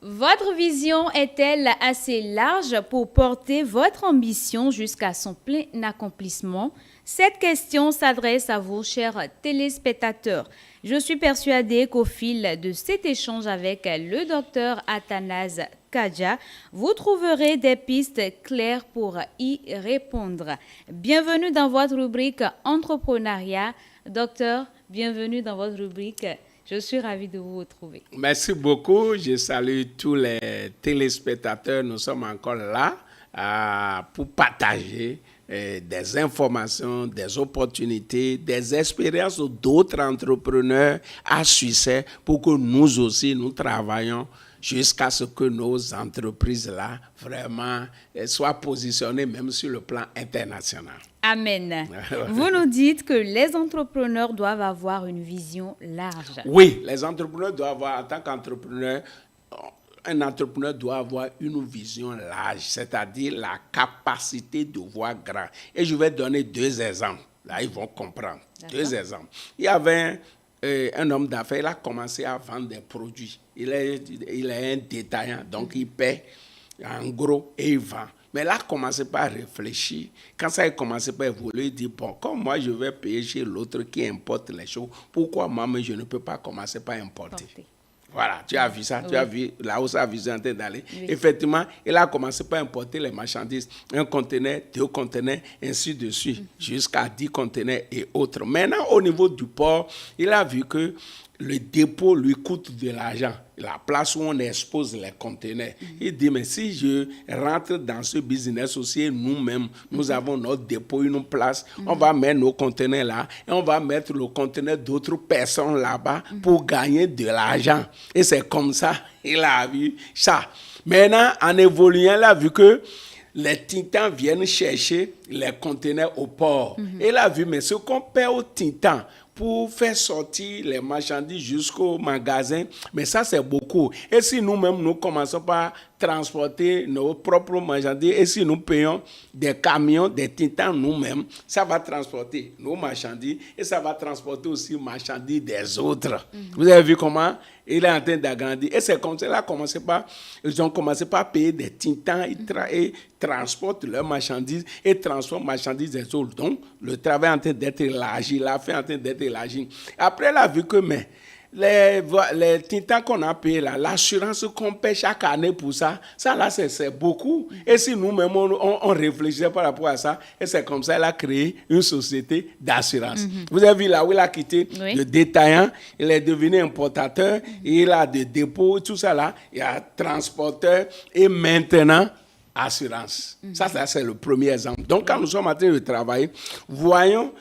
Votre vision est-elle assez large pour porter votre ambition jusqu'à son plein accomplissement? Cette question s'adresse à vous, chers téléspectateurs. Je suis persuadée qu'au fil de cet échange avec le docteur Athanase Kadja, vous trouverez des pistes claires pour y répondre. Bienvenue dans votre rubrique Entrepreneuriat. Docteur, bienvenue dans votre rubrique. Je suis ravie de vous retrouver. Merci beaucoup. Je salue tous les téléspectateurs. Nous sommes encore là pour partager des informations, des opportunités, des expériences d'autres entrepreneurs à succès pour que nous aussi, nous travaillons jusqu'à ce que nos entreprises-là vraiment soient positionnées même sur le plan international. Amen. Vous nous dites que les entrepreneurs doivent avoir une vision large. Oui, les entrepreneurs doivent avoir, en tant qu'entrepreneur, un entrepreneur doit avoir une vision large, c'est-à-dire la capacité de voir grand. Et je vais donner deux exemples. Là, ils vont comprendre. D'accord. Deux exemples. Il y avait un homme d'affaires, il a commencé à vendre des produits. Il est un détaillant, donc il paie en gros et il vend. Mais là, il a commencé par réfléchir. Quand ça a commencé par évoluer, il dit, bon, comme moi, je vais payer chez l'autre qui importe les choses, pourquoi moi-même, je ne peux pas commencer par importer? Voilà, tu as vu ça, tu as vu là où ça a visé en train d'aller. Oui. Effectivement, il a commencé par importer les marchandises, un conteneur, deux conteneurs, ainsi de suite, jusqu'à 10 conteneurs et autres. Maintenant, au niveau du port, il a vu que le dépôt lui coûte de l'argent, la place où on expose les conteneurs. Il dit, mais si je rentre dans ce business aussi, nous-mêmes, nous avons notre dépôt, une place, on va mettre nos conteneurs là, et on va mettre le conteneur d'autres personnes là-bas pour gagner de l'argent. Et c'est comme ça, il a vu ça. Maintenant, en évoluant, il a vu que les titans viennent chercher les conteneurs au port. Et il a vu, mais ce qu'on paie aux titans pour faire sortir les marchandises jusqu'au magasin, mais ça c'est beaucoup. Et si nous-mêmes nous commençons par transporter nos propres marchandises, et si nous payons des camions, des titans nous-mêmes, ça va transporter nos marchandises et ça va transporter aussi les marchandises des autres. Vous avez vu comment il est en train d'agrandir. Et c'est comme ça ils ont commencé par payer des titans et transportent leurs marchandises et transforment les marchandises des autres. Donc, le travail est en train d'être élargi, la fait en train d'être élargi. Après, il a vu que les titans qu'on a payés là, l'assurance qu'on paie chaque année pour ça là, c'est beaucoup. Et si nous-mêmes, on réfléchissait par rapport à ça, et c'est comme ça qu'il a créé une société d'assurance. Vous avez vu là où il a quitté le détaillant, il est devenu importateur, il a des dépôts, tout ça là, il a transporteur, et maintenant, assurance. Ça, c'est le premier exemple. Donc, quand nous sommes en train de travailler, voyons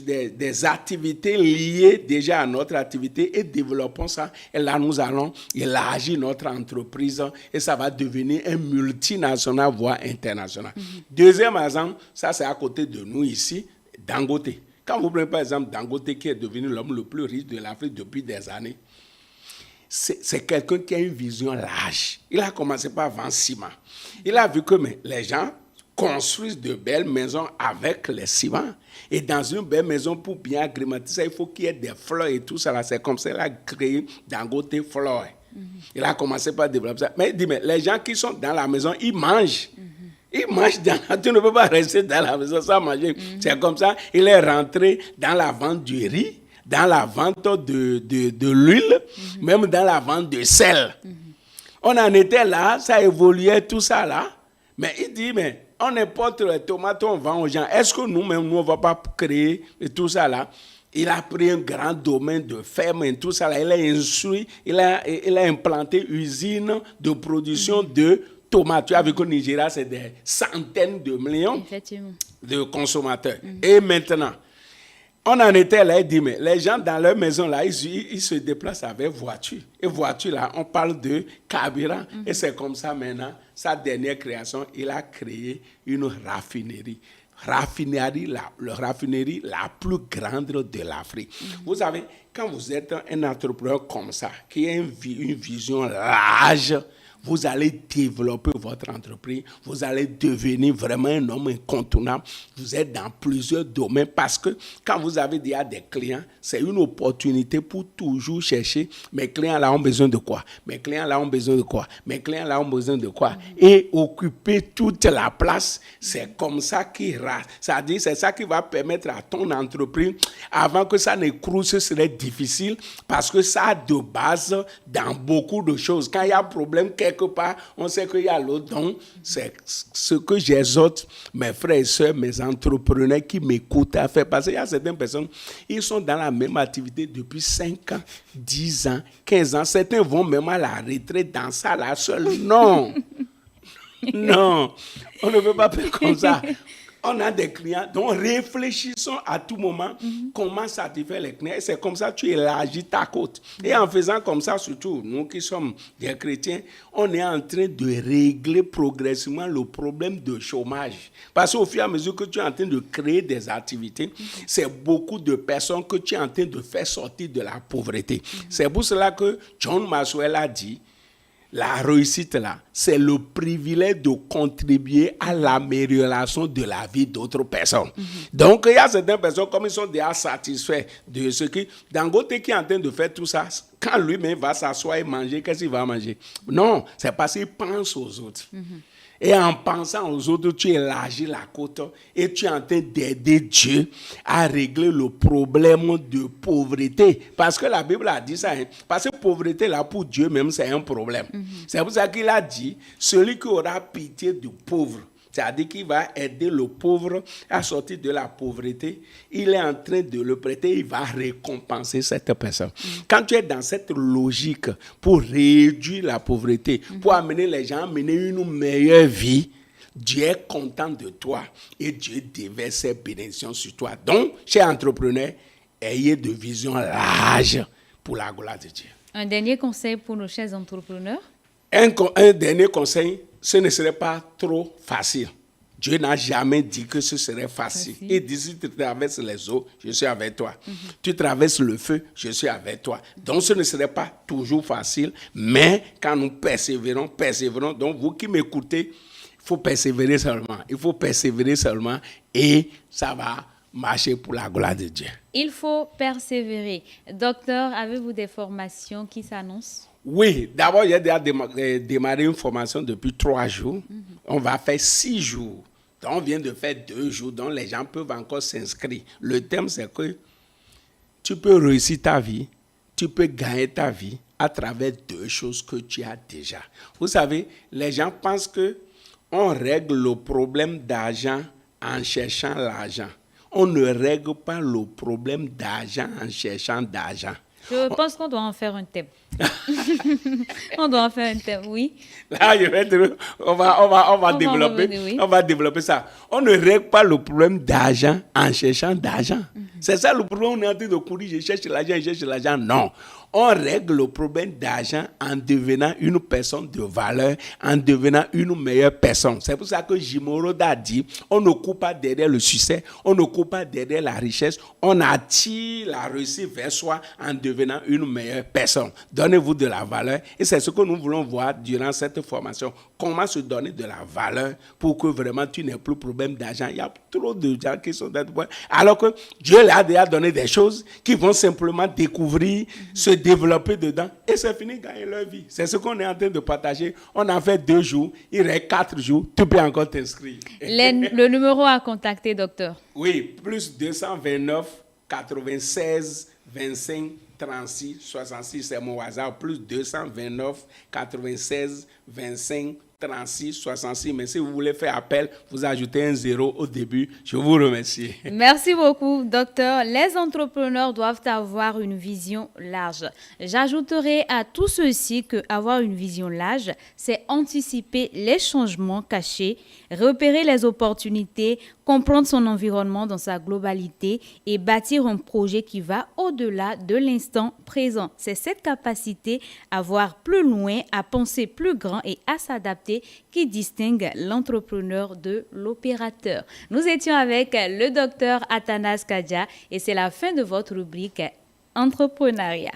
des activités liées déjà à notre activité et développons ça. Et là, nous allons élargir notre entreprise et ça va devenir un multinational, voire international. Deuxième exemple, ça, c'est à côté de nous ici, Dangote. Quand vous prenez par exemple Dangote, qui est devenu l'homme le plus riche de l'Afrique depuis des années, c'est quelqu'un qui a une vision large. Il a commencé par vendre ciment. Il a vu que les gens construisent de belles maisons avec les ciments. Et dans une belle maison, pour bien agrémenter ça, il faut qu'il y ait des fleurs et tout ça. C'est comme ça qu'il a créé Dangote Fleurs. Il a commencé par développer ça. Mais il dit, mais les gens qui sont dans la maison, ils mangent. Ils mangent tu ne peux pas rester dans la maison sans manger. C'est comme ça, il est rentré dans la vente du riz, dans la vente de l'huile, même dans la vente de sel. On en était là, ça évoluait, tout ça là. Mais il dit, mais on importe les tomates, on vend aux gens. Est-ce que nous-mêmes, nous, on ne va pas créer tout ça là? Il a pris un grand domaine de ferme et tout ça là. Il a instruit, il a implanté une usine de production de tomates. Tu as vu qu'au Nigeria, c'est des centaines de millions de consommateurs. Et maintenant, on en était là, il dit, mais les gens dans leur maison là, ils se déplacent avec voiture. Et voiture là, on parle de carburant. Et c'est comme ça maintenant, sa dernière création, il a créé une raffinerie. Raffinerie la plus grande de l'Afrique. Vous savez, quand vous êtes un entrepreneur comme ça, qui a une vision large, vous allez développer votre entreprise, vous allez devenir vraiment un homme incontournable. Vous êtes dans plusieurs domaines parce que quand vous avez déjà des clients, c'est une opportunité pour toujours chercher mes clients là ont besoin de quoi, mes clients là ont besoin de quoi, mes clients là ont besoin de quoi, et occuper toute la place. C'est comme ça qu'il rate. C'est-à-dire, c'est ça qui va permettre à ton entreprise, avant que ça n'écroule, ce serait difficile parce que ça a de base dans beaucoup de choses. Quand il y a un problème quelque part, on sait qu'il y a l'autre. Donc, c'est ce que j'exhorte mes frères et sœurs, mes entrepreneurs qui m'écoutent à faire. Parce qu'il y a certaines personnes, ils sont dans la même activité depuis 5 ans, 10 ans, 15 ans. Certains vont même à la retraite dans ça là seul. Non. Non. On ne peut pas faire comme ça. On a des clients, donc réfléchissons à tout moment comment satisfaire les clients. Et c'est comme ça que tu élargis ta côte. Et en faisant comme ça, surtout nous qui sommes des chrétiens, on est en train de régler progressivement le problème de chômage. Parce qu'au fur et à mesure que tu es en train de créer des activités, c'est beaucoup de personnes que tu es en train de faire sortir de la pauvreté. C'est pour cela que John Maxwell a dit, la réussite là, c'est le privilège de contribuer à l'amélioration de la vie d'autres personnes. Donc, il y a certaines personnes, comme ils sont déjà satisfaits de ce qui... Dangote qui est en train de faire tout ça, quand lui-même va s'asseoir et manger, qu'est-ce qu'il va manger? Non, c'est parce qu'il pense aux autres. Et en pensant aux autres, tu élargis la côte et tu es en train d'aider Dieu à régler le problème de pauvreté. Parce que la Bible a dit ça. Parce que pauvreté, là, pour Dieu même, c'est un problème. C'est pour ça qu'il a dit, celui qui aura pitié du pauvre, c'est-à-dire qu'il va aider le pauvre à sortir de la pauvreté, il est en train de le prêter, il va récompenser cette personne. Quand tu es dans cette logique pour réduire la pauvreté, pour amener les gens à mener une meilleure vie, Dieu est content de toi et Dieu déverse ses bénédictions sur toi. Donc, chers entrepreneurs, ayez de vision large pour la gloire de Dieu. Un dernier conseil pour nos chers entrepreneurs? Un dernier conseil, ce ne serait pas trop facile. Dieu n'a jamais dit que ce serait facile. Il dit, si tu traverses les eaux, je suis avec toi. Tu traverses le feu, je suis avec toi. Donc, ce ne serait pas toujours facile, mais quand nous persévérons. Donc, vous qui m'écoutez, il faut persévérer seulement. Il faut persévérer seulement et ça va marcher pour la gloire de Dieu. Il faut persévérer. Docteur, avez-vous des formations qui s'annoncent? Oui, d'abord, j'ai déjà démarré une formation depuis 3 jours. On va faire 6 jours. Donc, on vient de faire 2 jours, donc les gens peuvent encore s'inscrire. Le thème, c'est que tu peux réussir ta vie, tu peux gagner ta vie à travers 2 choses que tu as déjà. Vous savez, les gens pensent qu'on règle le problème d'argent en cherchant l'argent. On ne règle pas le problème d'argent en cherchant d'argent. Je pense qu'on doit en faire un thème. On doit en faire un thème, oui. Là, on va développer, oui. On va développer ça. On ne règle pas le problème d'argent en cherchant d'argent. C'est ça le problème. On est en train de courir, je cherche l'argent. Non. On règle le problème d'argent en devenant une personne de valeur, en devenant une meilleure personne. C'est pour ça que Jimoroda a dit, on ne court pas derrière le succès, on ne court pas derrière la richesse, on attire la réussite vers soi en devenant une meilleure personne. Donnez-vous de la valeur et c'est ce que nous voulons voir durant cette formation. Comment se donner de la valeur pour que vraiment tu n'aies plus de problème d'argent. Il y a trop de gens qui sont dans le point. Alors que Dieu leur a déjà donné des choses qui vont simplement découvrir, se développer dedans et c'est fini, gagner leur vie. C'est ce qu'on est en train de partager. On a fait 2 jours, il reste 4 jours, tu peux encore t'inscrire. Le numéro à contacter, docteur? Oui, plus 229 96 25 36 66, c'est mon hasard, plus 229 96 25 36 66. Mais si vous voulez faire appel, vous ajoutez un 0 au début. Je vous remercie. Merci beaucoup, docteur. Les entrepreneurs doivent avoir une vision large. J'ajouterai à tout ceci que avoir une vision large, c'est anticiper les changements cachés, repérer les opportunités, comprendre son environnement dans sa globalité et bâtir un projet qui va au-delà de l'instant présent. C'est cette capacité à voir plus loin, à penser plus grand et à s'adapter qui distingue l'entrepreneur de l'opérateur. Nous étions avec le docteur Athanas Kadja et c'est la fin de votre rubrique Entrepreneuriat.